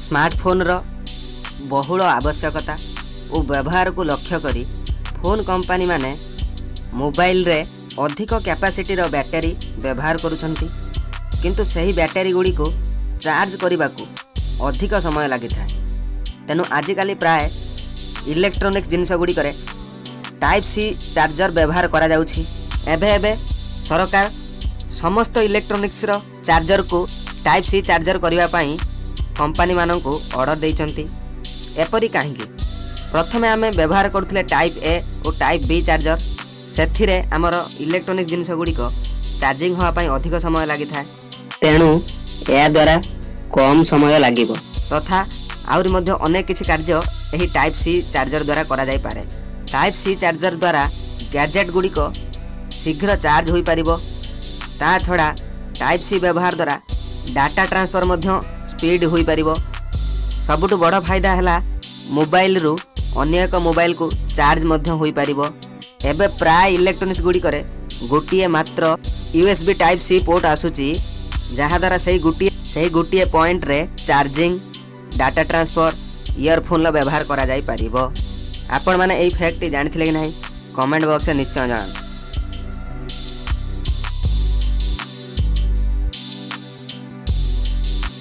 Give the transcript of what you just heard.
Smartphone रो बहुल आवश्यकता और व्यवहार को लक्ष्य करी फोन कंपनी माने मोबाइल रे अधिक कैपेसिटी रो बैटरी व्यवहार करुछंती, किंतु सही बैटरी गुड़ी को चार्ज करने को अधिक समय लगी था। तेणु आजिकाली प्राय इलेक्ट्रोनिक्स जिनस गुड़ी करे टाइप सी चार्जर व्यवहार करा जाउछि। एबे सरकार समस्त इलेक्ट्रोनिक्स रो चार्जर को टाइप सी चार्जर करने पाई कंपनी मानन को ऑर्डर देइचंती। एपरी काहीकि प्रथमे आमे व्यवहार करथले टाइप ए और टाइप बी चार्जर, सेथिरे हमर इलेक्ट्रोनिक्स जिनस गुड़ी को चार्जिंग होआ पाई अधिक समय लगी था। तेणु या द्वारा कम समय लागिबो तथा आउरी मध्य अनेक किछि कार्य एही टाइप सी चार्जर द्वारा करा जाई पारे। टाइप सी चार्जर द्वारा गैजेट गुड़ी को शीघ्र चार्ज होई परिबो। ता छड़ा टाइप सी व्यवहार द्वारा डाटा ट्रांसफर मध्य स्पीड होई परिबो। सबुठु बड़ फायदा हैला मोबाइल रु अन्य एक मोबाइल को चार्ज मध्य होई परिबो। एबे प्राय इलेक्ट्रोनिक्स गुड़ी करे गोटिए मात्र यूएसबी टाइप सी पोर्ट आसुची, जहा द्वारा सही गोटिए पॉइंट रे चार्जिंग, डाटा ट्रांसफर, इयरफोन व्यवहार करा जाई परिबो। आपण माने एई फैक्ट जानिथिले कि नाही कमेंट बॉक्स में निश्चय जणाନ୍ତୁ।